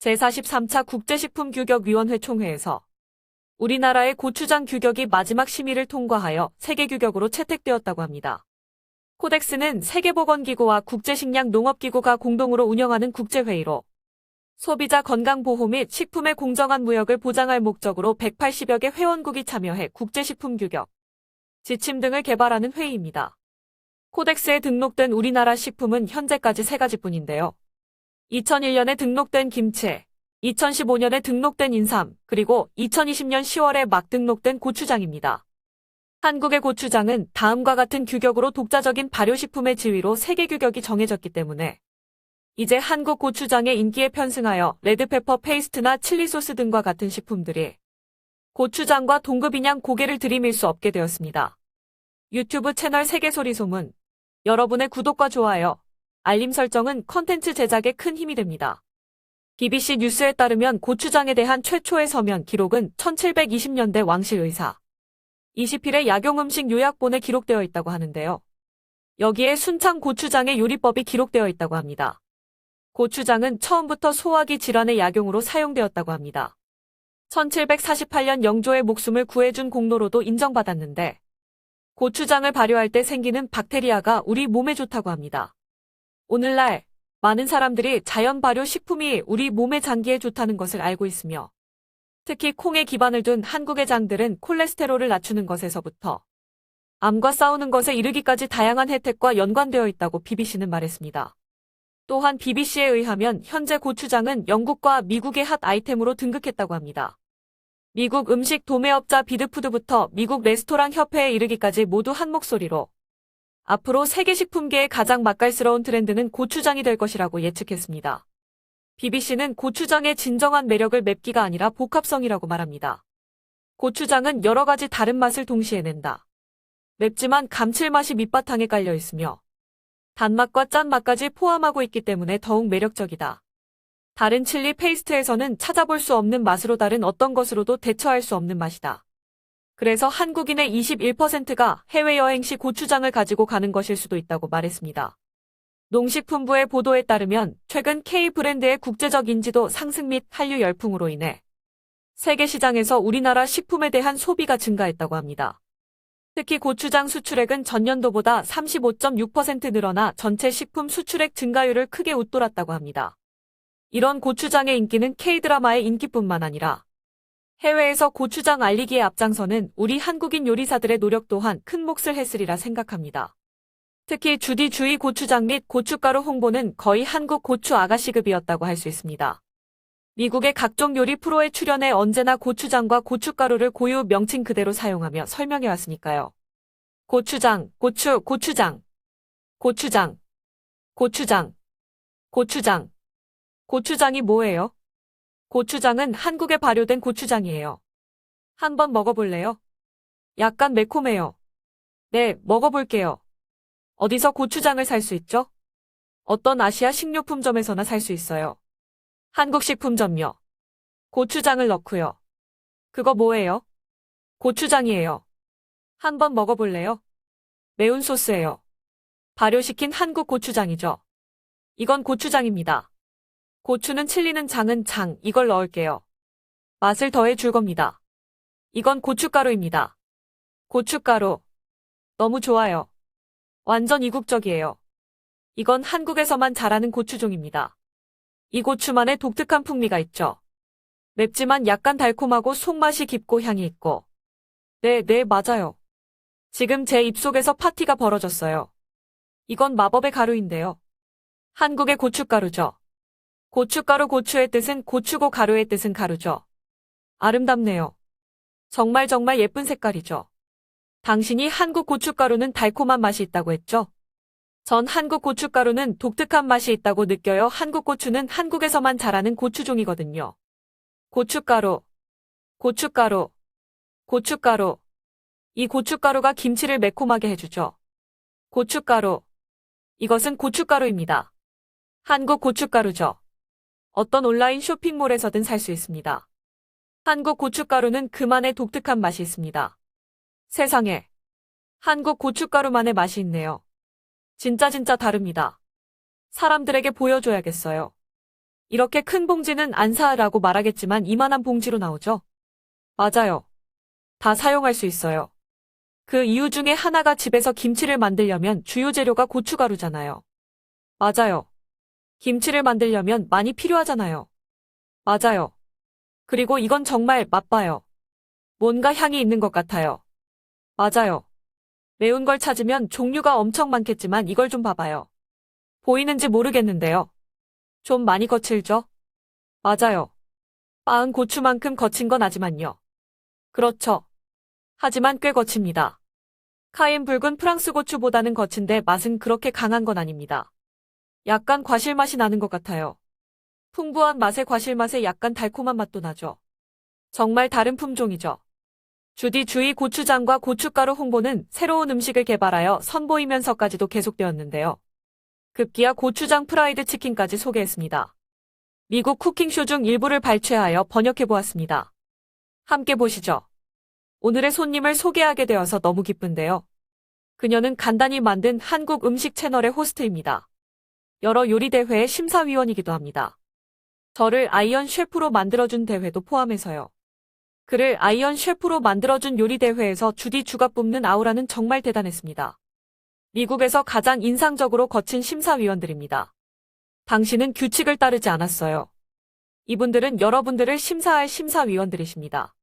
제43차 국제식품규격위원회 총회에서 우리나라의 고추장 규격이 마지막 심의를 통과하여 세계규격으로 채택되었다고 합니다. 코덱스는 세계보건기구와 국제식량농업기구가 공동으로 운영하는 국제회의로 소비자 건강보호 및 식품의 공정한 무역을 보장할 목적으로 180여 개 회원국이 참여해 국제식품규격 지침 등을 개발하는 회의입니다. 코덱스에 등록된 우리나라 식품은 현재까지 3가지뿐인데요. 2001년에 등록된 김치, 2015년에 등록된 인삼, 그리고 2020년 10월에 막 등록된 고추장입니다. 한국의 고추장은 다음과 같은 규격으로 독자적인 발효식품의 지위로 세계 규격이 정해졌기 때문에 이제 한국 고추장의 인기에 편승하여 레드페퍼 페이스트나 칠리소스 등과 같은 식품들이 고추장과 동급인양 고개를 들이밀 수 없게 되었습니다. 유튜브 채널 세계소리소문, 여러분의 구독과 좋아요, 알림 설정은 컨텐츠 제작에 큰 힘이 됩니다. BBC 뉴스에 따르면 고추장에 대한 최초의 서면 기록은 1720년대 왕실 의사 20필의 약용음식 요약본에 기록되어 있다고 하는데요. 여기에 순창 고추장의 요리법이 기록되어 있다고 합니다. 고추장은 처음부터 소화기 질환의 약용으로 사용되었다고 합니다. 1748년 영조의 목숨을 구해준 공로로도 인정받았는데 고추장을 발효할 때 생기는 박테리아가 우리 몸에 좋다고 합니다. 오늘날 많은 사람들이 자연 발효 식품이 우리 몸의 장기에 좋다는 것을 알고 있으며 특히 콩에 기반을 둔 한국의 장들은 콜레스테롤을 낮추는 것에서부터 암과 싸우는 것에 이르기까지 다양한 혜택과 연관되어 있다고 BBC는 말했습니다. 또한 BBC에 의하면 현재 고추장은 영국과 미국의 핫 아이템으로 등극했다고 합니다. 미국 음식 도매업자 비드푸드부터 미국 레스토랑 협회에 이르기까지 모두 한 목소리로 앞으로 세계 식품계의 가장 맛깔스러운 트렌드는 고추장이 될 것이라고 예측했습니다. BBC는 고추장의 진정한 매력을 맵기가 아니라 복합성이라고 말합니다. 고추장은 여러 가지 다른 맛을 동시에 낸다. 맵지만 감칠맛이 밑바탕에 깔려 있으며 단맛과 짠맛까지 포함하고 있기 때문에 더욱 매력적이다. 다른 칠리 페이스트에서는 찾아볼 수 없는 맛으로 다른 어떤 것으로도 대처할 수 없는 맛이다. 그래서 한국인의 21%가 해외여행 시 고추장을 가지고 가는 것일 수도 있다고 말했습니다. 농식품부의 보도에 따르면 최근 K 브랜드의 국제적 인지도 상승 및 한류 열풍으로 인해 세계 시장에서 우리나라 식품에 대한 소비가 증가했다고 합니다. 특히 고추장 수출액은 전년도보다 35.6% 늘어나 전체 식품 수출액 증가율을 크게 웃돌았다고 합니다. 이런 고추장의 인기는 K-드라마의 인기뿐만 아니라 해외에서 고추장 알리기에 앞장서는 우리 한국인 요리사들의 노력 또한 큰 몫을 했으리라 생각합니다. 특히 주디 주의 고추장 및 고춧가루 홍보는 거의 한국 고추 아가씨급이었다고 할 수 있습니다. 미국의 각종 요리 프로에 출연해 언제나 고추장과 고춧가루를 고유 명칭 그대로 사용하며 설명해 왔으니까요. 고추장, 고추장, 고추장, 고추장, 고추장. 고추장이 뭐예요? 고추장은 한국에 발효된 고추장이에요. 한번 먹어볼래요? 약간 매콤해요. 네, 먹어볼게요. 어디서 고추장을 살 수 있죠? 어떤 아시아 식료품점에서나 살 수 있어요. 한국식품점요. 고추장을 넣고요. 그거 뭐예요? 고추장이에요. 한번 먹어볼래요? 매운 소스예요. 발효시킨 한국 고추장이죠. 이건 고추장입니다. 고추는 칠리는 장은 장, 이걸 넣을게요. 맛을 더해 줄 겁니다. 이건 고춧가루입니다. 고춧가루. 너무 좋아요. 완전 이국적이에요. 이건 한국에서만 자라는 고추종입니다. 이 고추만의 독특한 풍미가 있죠. 맵지만 약간 달콤하고 속맛이 깊고 향이 있고. 네, 맞아요. 지금 제 입속에서 파티가 벌어졌어요. 이건 마법의 가루인데요. 한국의 고춧가루죠. 고춧가루 고추의 뜻은 고추고 가루의 뜻은 가루죠. 아름답네요. 정말 예쁜 색깔이죠. 당신이 한국 고춧가루는 달콤한 맛이 있다고 했죠? 전 한국 고춧가루는 독특한 맛이 있다고 느껴요. 한국 고추는 한국에서만 자라는 고추종이거든요. 고춧가루, 고춧가루, 고춧가루. 이 고춧가루가 김치를 매콤하게 해주죠. 고춧가루. 이것은 고춧가루입니다. 한국 고춧가루죠. 어떤 온라인 쇼핑몰에서든 살 수 있습니다. 한국 고춧가루는 그만의 독특한 맛이 있습니다. 세상에. 한국 고춧가루만의 맛이 있네요. 진짜 다릅니다. 사람들에게 보여줘야겠어요. 이렇게 큰 봉지는 안 사라고 말하겠지만 이만한 봉지로 나오죠? 맞아요. 다 사용할 수 있어요. 그 이유 중에 하나가 집에서 김치를 만들려면 주요 재료가 고춧가루잖아요. 맞아요. 김치를 만들려면 많이 필요하잖아요. 맞아요. 그리고 이건 정말 맛봐요. 뭔가 향이 있는 것 같아요. 맞아요. 매운 걸 찾으면 종류가 엄청 많겠지만 이걸 좀 봐봐요. 보이는지 모르겠는데요. 좀 많이 거칠죠? 맞아요. 빻은 고추만큼 거친 건 아지만요. 그렇죠. 하지만 꽤 거칩니다. 카엔 붉은 프랑스 고추보다는 거친데 맛은 그렇게 강한 건 아닙니다. 약간 과실 맛이 나는 것 같아요. 풍부한 맛의 과실 맛에 약간 달콤한 맛도 나죠. 정말 다른 품종이죠. 주디 주의 고추장과 고춧가루 홍보는 새로운 음식을 개발하여 선보이면서까지도 계속되었는데요. 급기야 고추장 프라이드 치킨까지 소개했습니다. 미국 쿠킹쇼 중 일부를 발췌하여 번역해보았습니다. 함께 보시죠. 오늘의 손님을 소개하게 되어서 너무 기쁜데요. 그녀는 간단히 만든 한국 음식 채널의 호스트입니다. 여러 요리 대회의 심사위원이기도 합니다. 저를 아이언 셰프로 만들어준 대회도 포함해서요. 그를 아이언 셰프로 만들어준 요리 대회에서 주디 주가 뿜는 아우라는 정말 대단했습니다. 미국에서 가장 인상적으로 거친 심사위원들입니다. 당신은 규칙을 따르지 않았어요. 이분들은 여러분들을 심사할 심사위원들이십니다.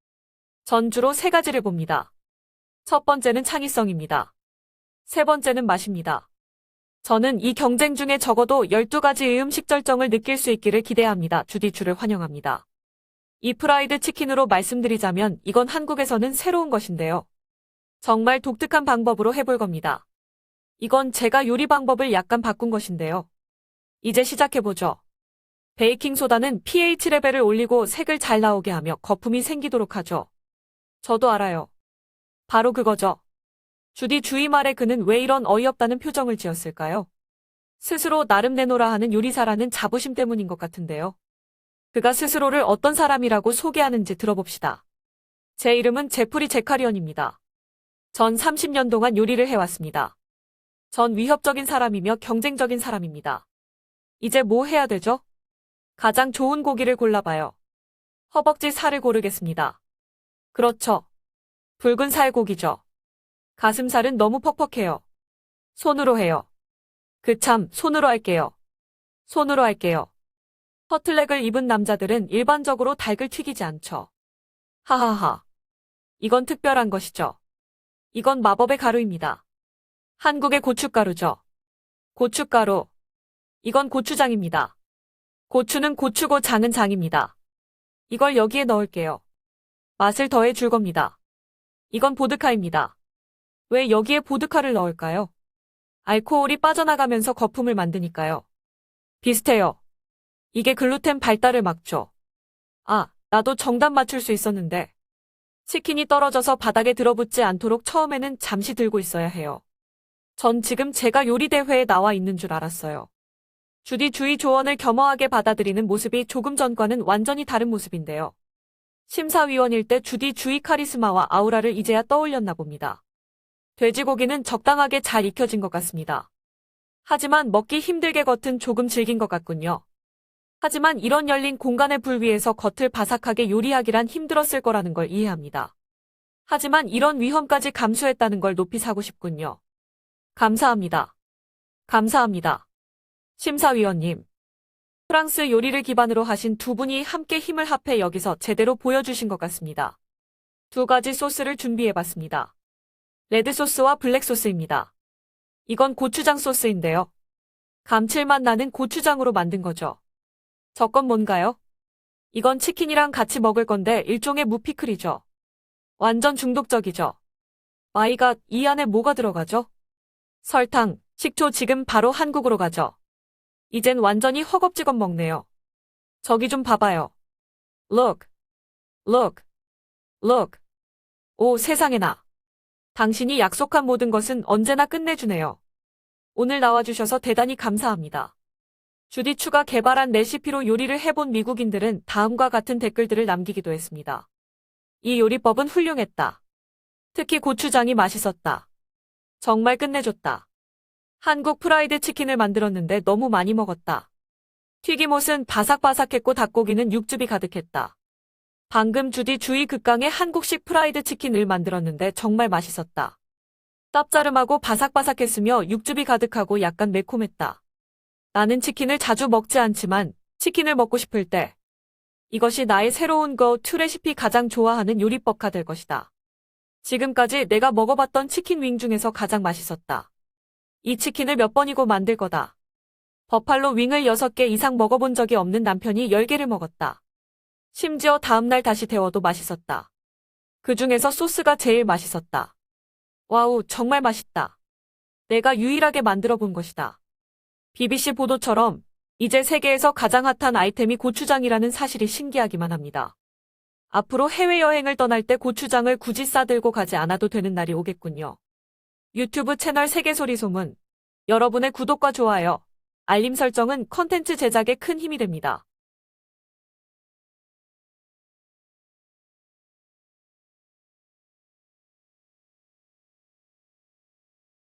전 주로 3가지를 봅니다. 첫 번째는 창의성입니다. 세 번째는 맛입니다. 저는 이 경쟁 중에 적어도 12가지의 음식 절정을 느낄 수 있기를 기대합니다. 주디 주를 환영합니다. 이 프라이드 치킨으로 말씀드리자면 이건 한국에서는 새로운 것인데요. 정말 독특한 방법으로 해볼 겁니다. 이건 제가 요리 방법을 약간 바꾼 것인데요. 이제 시작해보죠. 베이킹소다는 pH 레벨을 올리고 색을 잘 나오게 하며 거품이 생기도록 하죠. 저도 알아요. 바로 그거죠. 주디 주의 말에 그는 왜 이런 어이없다는 표정을 지었을까요? 스스로 나름 내놓으라 하는 요리사라는 자부심 때문인 것 같은데요. 그가 스스로를 어떤 사람이라고 소개하는지 들어봅시다. 제 이름은 제프리 제카리언입니다. 전 30년 동안 요리를 해왔습니다. 전 위협적인 사람이며 경쟁적인 사람입니다. 이제 뭐 해야 되죠? 가장 좋은 고기를 골라봐요. 허벅지 살을 고르겠습니다. 그렇죠. 붉은 살고기죠. 가슴살은 너무 퍽퍽해요. 손으로 해요. 그참, 손으로 할게요. 손으로 할게요. 터틀넥을 입은 남자들은 일반적으로 닭을 튀기지 않죠. 하하하. 이건 특별한 것이죠. 이건 마법의 가루입니다. 한국의 고춧가루죠. 고춧가루. 이건 고추장입니다. 고추는 고추고 장은 장입니다. 이걸 여기에 넣을게요. 맛을 더해 줄 겁니다. 이건 보드카입니다. 왜 여기에 보드카를 넣을까요? 알코올이 빠져나가면서 거품을 만드니까요. 비슷해요. 이게 글루텐 발달을 막죠. 아, 나도 정답 맞출 수 있었는데. 치킨이 떨어져서 바닥에 들어붙지 않도록 처음에는 잠시 들고 있어야 해요. 전 지금 제가 요리 대회에 나와 있는 줄 알았어요. 주디 주의 조언을 겸허하게 받아들이는 모습이 조금 전과는 완전히 다른 모습인데요. 심사위원일 때 주디 주의 카리스마와 아우라를 이제야 떠올렸나 봅니다. 돼지고기는 적당하게 잘 익혀진 것 같습니다. 하지만 먹기 힘들게 겉은 조금 질긴 것 같군요. 하지만 이런 열린 공간의 불 위에서 겉을 바삭하게 요리하기란 힘들었을 거라는 걸 이해합니다. 하지만 이런 위험까지 감수했다는 걸 높이 사고 싶군요. 감사합니다. 감사합니다. 심사위원님. 프랑스 요리를 기반으로 하신 두 분이 함께 힘을 합해 여기서 제대로 보여주신 것 같습니다. 2가지 소스를 준비해봤습니다. 레드소스와 블랙소스입니다. 이건 고추장 소스인데요. 감칠맛 나는 고추장으로 만든 거죠. 저건 뭔가요? 이건 치킨이랑 같이 먹을 건데 일종의 무피클이죠. 완전 중독적이죠. 마이 갓, 이 안에 뭐가 들어가죠? 설탕, 식초 지금 바로 한국으로 가죠. 이젠 완전히 허겁지겁 먹네요. 저기 좀 봐봐요. Look, look, look. 오 세상에나. 당신이 약속한 모든 것은 언제나 끝내주네요. 오늘 나와주셔서 대단히 감사합니다. 주디 추가 개발한 레시피로 요리를 해본 미국인들은 다음과 같은 댓글들을 남기기도 했습니다. 이 요리법은 훌륭했다. 특히 고추장이 맛있었다. 정말 끝내줬다. 한국 프라이드 치킨을 만들었는데 너무 많이 먹었다. 튀김옷은 바삭바삭했고 닭고기는 육즙이 가득했다. 방금 주디 주의 극강의 한국식 프라이드 치킨을 만들었는데 정말 맛있었다. 짭짜름하고 바삭바삭했으며 육즙이 가득하고 약간 매콤했다. 나는 치킨을 자주 먹지 않지만 치킨을 먹고 싶을 때 이것이 나의 새로운 go-to 레시피 가장 좋아하는 요리법가 될 것이다. 지금까지 내가 먹어봤던 치킨 윙 중에서 가장 맛있었다. 이 치킨을 몇 번이고 만들 거다. 버팔로 윙을 6개 이상 먹어본 적이 없는 남편이 10개를 먹었다. 심지어 다음날 다시 데워도 맛있었다. 그 중에서 소스가 제일 맛있었다. 와우, 정말 맛있다. 내가 유일하게 만들어 본 것이다. BBC 보도처럼 이제 세계에서 가장 핫한 아이템이 고추장이라는 사실이 신기하기만 합니다. 앞으로 해외여행을 떠날 때 고추장을 굳이 싸들고 가지 않아도 되는 날이 오겠군요. 유튜브 채널 세계소리소문. 여러분의 구독과 좋아요, 알림 설정은 컨텐츠 제작에 큰 힘이 됩니다.